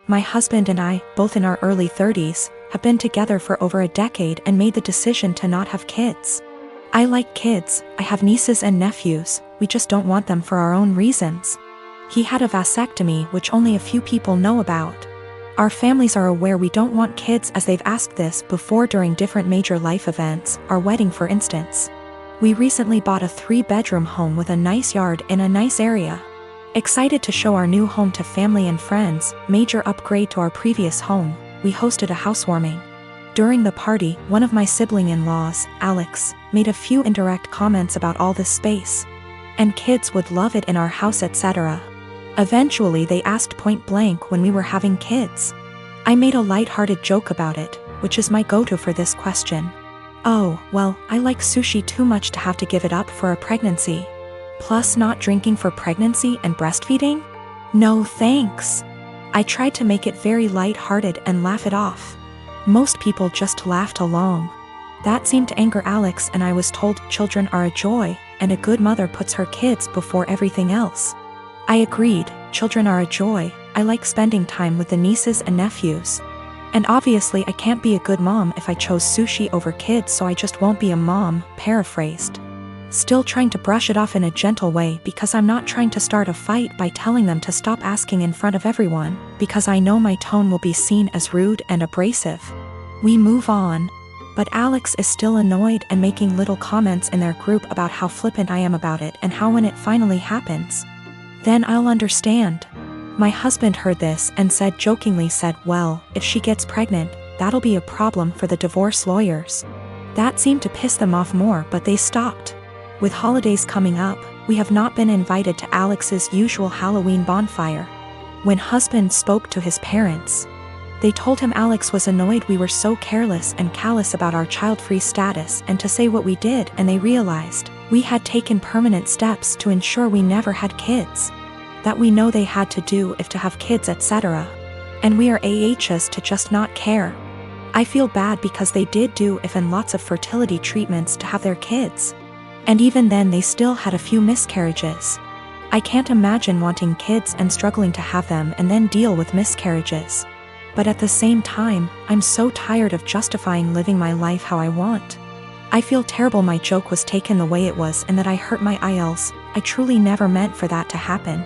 My husband and I, both in our early 30s, have been together for over a decade and made the decision to not have kids. I like kids, I have nieces and nephews, we just don't want them for our own reasons. He had a vasectomy, which only a few people know about. Our families are aware we don't want kids, as they've asked this before during different major life events, our wedding for instance. We recently bought a 3-bedroom home with a nice yard in a nice area. Excited to show our new home to family and friends, major upgrade to our previous home, we hosted a housewarming. During the party, one of my sibling-in-laws, Alex, made a few indirect comments about all this space. And kids would love it in our house, etc. Eventually they asked point blank when we were having kids. I made a light-hearted joke about it, which is my go-to for this question. Oh, well, I like sushi too much to have to give it up for a pregnancy. Plus not drinking for pregnancy and breastfeeding? No thanks. I tried to make it very light-hearted and laugh it off. Most people just laughed along. That seemed to anger Alex, and I was told children are a joy, and a good mother puts her kids before everything else. I agreed, children are a joy, I like spending time with the nieces and nephews. And obviously I can't be a good mom if I chose sushi over kids, so I just won't be a mom, paraphrased. Still trying to brush it off in a gentle way, because I'm not trying to start a fight by telling them to stop asking in front of everyone, because I know my tone will be seen as rude and abrasive. We move on. But Alex is still annoyed and making little comments in their group about how flippant I am about it and how when it finally happens, then I'll understand. My husband heard this and jokingly said, well, if she gets pregnant, that'll be a problem for the divorce lawyers. That seemed to piss them off more, but they stopped. With holidays coming up, we have not been invited to Alex's usual Halloween bonfire. When husband spoke to his parents, they told him Alex was annoyed we were so careless and callous about our child-free status and to say what we did, and they realized we had taken permanent steps to ensure we never had kids. That we know they had to do if to have kids, etc. And we are AHs to just not care. I feel bad because they did do if and lots of fertility treatments to have their kids. And even then they still had a few miscarriages. I can't imagine wanting kids and struggling to have them and then deal with miscarriages. But at the same time, I'm so tired of justifying living my life how I want. I feel terrible my joke was taken the way it was and that I hurt my IELTS. I truly never meant for that to happen.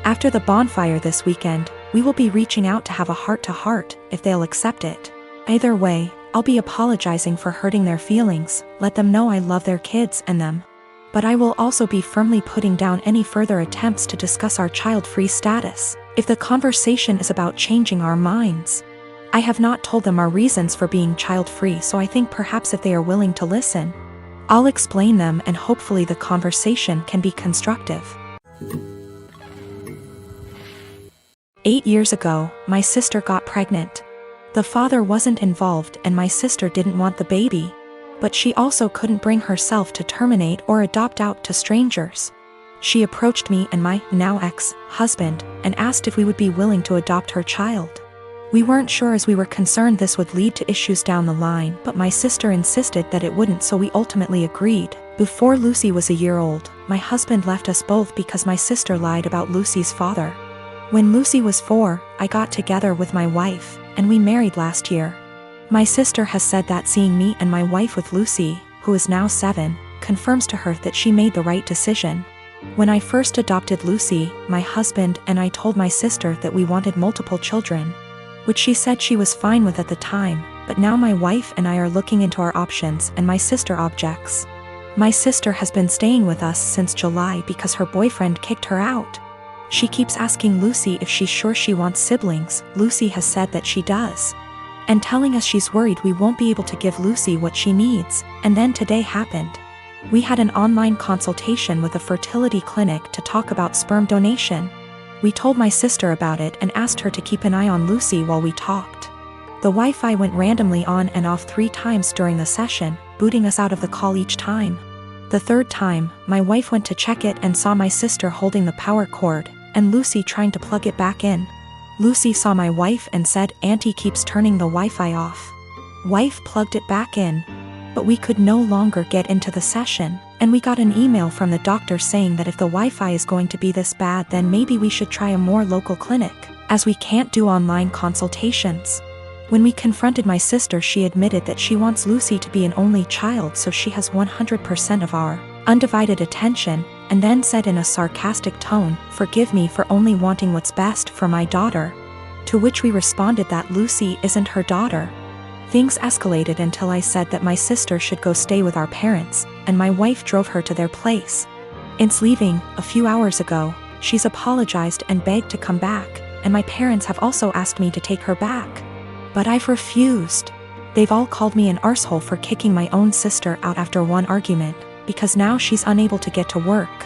After the bonfire this weekend, we will be reaching out to have a heart-to-heart, if they'll accept it. Either way, I'll be apologizing for hurting their feelings, let them know I love their kids and them. But I will also be firmly putting down any further attempts to discuss our child-free status, if the conversation is about changing our minds. I have not told them our reasons for being child-free, so I think perhaps if they are willing to listen, I'll explain them and hopefully the conversation can be constructive. 8 years ago, my sister got pregnant. The father wasn't involved and my sister didn't want the baby. But she also couldn't bring herself to terminate or adopt out to strangers. She approached me and my now ex-husband and asked if we would be willing to adopt her child. We weren't sure as we were concerned this would lead to issues down the line, but my sister insisted that it wouldn't, so we ultimately agreed. Before Lucy was a year old, my husband left us both because my sister lied about Lucy's father. When Lucy was 4, I got together with my wife, and we married last year. My sister has said that seeing me and my wife with Lucy, who is now 7, confirms to her that she made the right decision. When I first adopted Lucy, my husband and I told my sister that we wanted multiple children, which she said she was fine with at the time, but now my wife and I are looking into our options and my sister objects. My sister has been staying with us since July because her boyfriend kicked her out. She keeps asking Lucy if she's sure she wants siblings. Lucy has said that she does, and telling us she's worried we won't be able to give Lucy what she needs, and then today happened. We had an online consultation with a fertility clinic to talk about sperm donation. We told my sister about it and asked her to keep an eye on Lucy while we talked. The Wi-Fi went randomly on and off 3 times during the session, booting us out of the call each time. The 3rd time, my wife went to check it and saw my sister holding the power cord, and Lucy trying to plug it back in. Lucy saw my wife and said, "Auntie keeps turning the Wi-Fi off." Wife plugged it back in. But we could no longer get into the session, and we got an email from the doctor saying that if the Wi-Fi is going to be this bad, then maybe we should try a more local clinic. as we can't do online consultations. When we confronted my sister, she admitted that she wants Lucy to be an only child so she has 100% of our undivided attention, and then said in a sarcastic tone, "Forgive me for only wanting what's best for my daughter." To which we responded that Lucy isn't her daughter. Things escalated until I said that my sister should go stay with our parents, and my wife drove her to their place. Since leaving, a few hours ago, she's apologized and begged to come back, and my parents have also asked me to take her back. But I've refused. They've all called me an arsehole for kicking my own sister out after one argument, because now she's unable to get to work.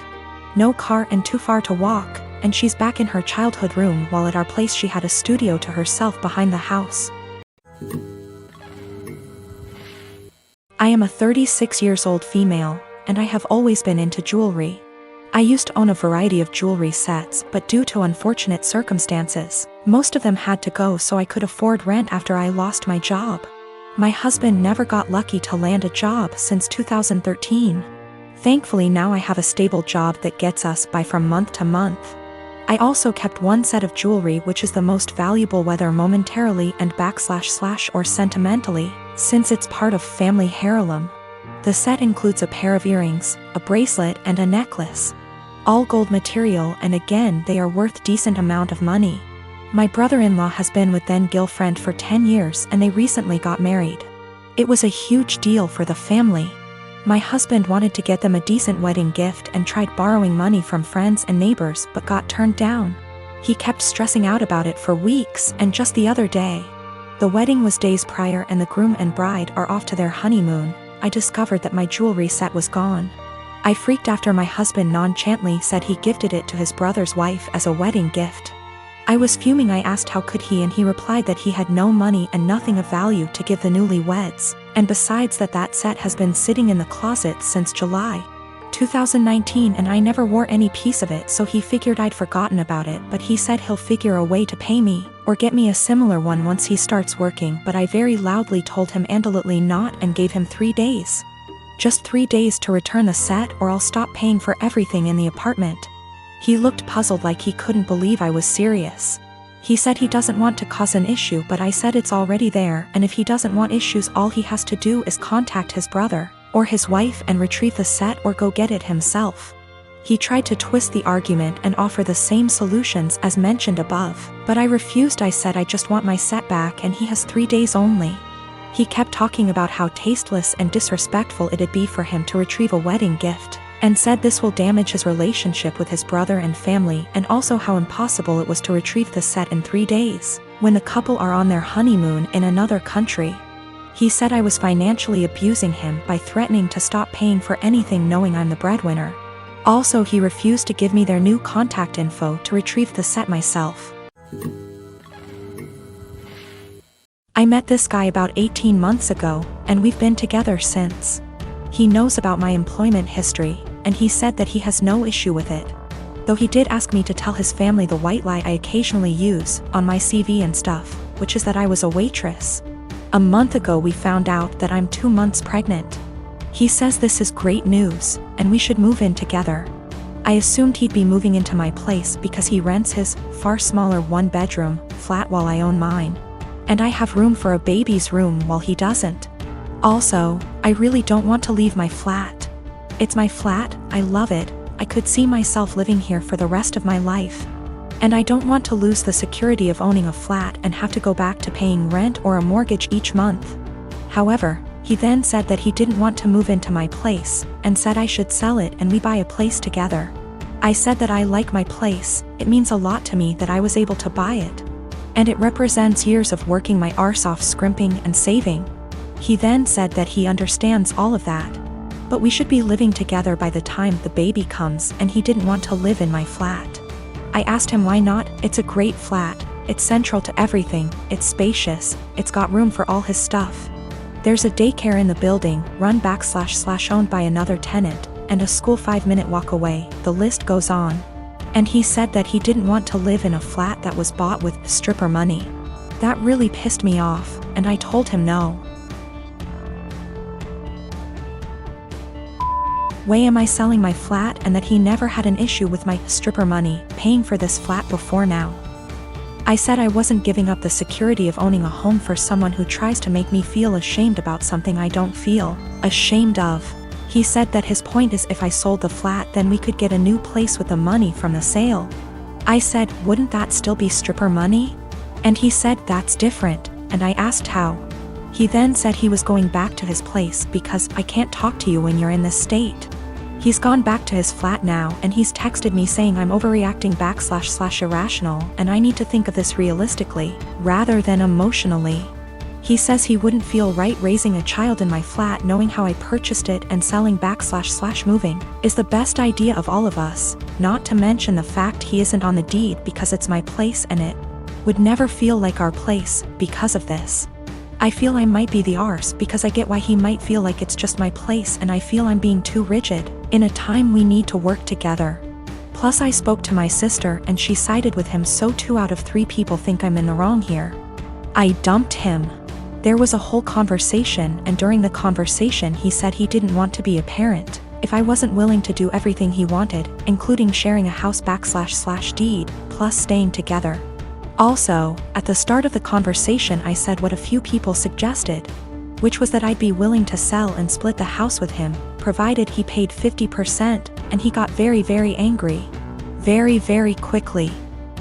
No car and too far to walk, and she's back in her childhood room while at our place she had a studio to herself behind the house. I am a 36 years old female, and I have always been into jewelry. I used to own a variety of jewelry sets, but due to unfortunate circumstances, most of them had to go so I could afford rent after I lost my job. My husband never got lucky to land a job since 2013. Thankfully now I have a stable job that gets us by from month to month. I also kept one set of jewelry which is the most valuable whether momentarily and / or sentimentally, since it's part of family heirloom. The set includes a pair of earrings, a bracelet and a necklace. All gold material, and again they are worth decent amount of money. My brother-in-law has been with then-girlfriend for 10 years and they recently got married. It was a huge deal for the family. My husband wanted to get them a decent wedding gift and tried borrowing money from friends and neighbors but got turned down. He kept stressing out about it for weeks, and just the other day, the wedding was days prior and the groom and bride are off to their honeymoon, I discovered that my jewelry set was gone. I freaked after my husband nonchalantly said he gifted it to his brother's wife as a wedding gift. I was fuming. I asked how could he, and he replied that he had no money and nothing of value to give the newlyweds, and besides that set has been sitting in the closet since July 2019 and I never wore any piece of it, so he figured I'd forgotten about it, but he said he'll figure a way to pay me, or get me a similar one once he starts working, but I very loudly told him absolutely not and gave him 3 days. Just 3 days to return the set or I'll stop paying for everything in the apartment. He looked puzzled like he couldn't believe I was serious. He said he doesn't want to cause an issue, but I said it's already there, and if he doesn't want issues all he has to do is contact his brother or his wife and retrieve the set or go get it himself. He tried to twist the argument and offer the same solutions as mentioned above, but I refused. I said I just want my set back and he has 3 days only. He kept talking about how tasteless and disrespectful it'd be for him to retrieve a wedding gift, and said this will damage his relationship with his brother and family, and also how impossible it was to retrieve the set in 3 days, when the couple are on their honeymoon in another country. He said I was financially abusing him by threatening to stop paying for anything knowing I'm the breadwinner. Also, he refused to give me their new contact info to retrieve the set myself. I met this guy about 18 months ago, and we've been together since. He knows about my employment history, and he said that he has no issue with it. Though he did ask me to tell his family the white lie I occasionally use on my CV and stuff, which is that I was a waitress. A month ago we found out that I'm 2 months pregnant. He says this is great news, and we should move in together. I assumed he'd be moving into my place because he rents his far smaller 1-bedroom flat while I own mine. And I have room for a baby's room while he doesn't. Also, I really don't want to leave my flat. It's my flat, I love it, I could see myself living here for the rest of my life. And I don't want to lose the security of owning a flat and have to go back to paying rent or a mortgage each month. However, he then said that he didn't want to move into my place, and said I should sell it and we buy a place together. I said that I like my place, it means a lot to me that I was able to buy it. And it represents years of working my arse off scrimping and saving. He then said that he understands all of that, but we should be living together by the time the baby comes, and he didn't want to live in my flat. I asked him why not. It's a great flat, it's central to everything, it's spacious, it's got room for all his stuff. There's a daycare in the building, run / owned by another tenant, and a school 5-minute walk away, the list goes on. And he said that he didn't want to live in a flat that was bought with stripper money. That really pissed me off, and I told him no. Why am I selling my flat, and that he never had an issue with my stripper money paying for this flat before now? I said I wasn't giving up the security of owning a home for someone who tries to make me feel ashamed about something I don't feel ashamed of. He said that his point is if I sold the flat then we could get a new place with the money from the sale. I said, wouldn't that still be stripper money? And he said that's different, and I asked how. He then said he was going back to his place because I can't talk to you when you're in this state. He's gone back to his flat now and he's texted me saying I'm overreacting / irrational and I need to think of this realistically, rather than emotionally. He says he wouldn't feel right raising a child in my flat knowing how I purchased it and selling back / moving is the best idea of all of us, not to mention the fact he isn't on the deed because it's my place and it would never feel like our place because of this. I feel I might be the arse because I get why he might feel like it's just my place and I feel I'm being too rigid, in a time we need to work together. Plus I spoke to my sister and she sided with him, so 2 out of 3 people think I'm in the wrong here. I dumped him. There was a whole conversation and during the conversation he said he didn't want to be a parent if I wasn't willing to do everything he wanted, including sharing a house back / deed, plus staying together. Also, at the start of the conversation I said what a few people suggested, which was that I'd be willing to sell and split the house with him, provided he paid 50%, and he got very, very angry. Very, very quickly.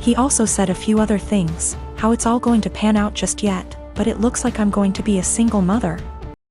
He also said a few other things, how it's all going to pan out just yet, but it looks like I'm going to be a single mother.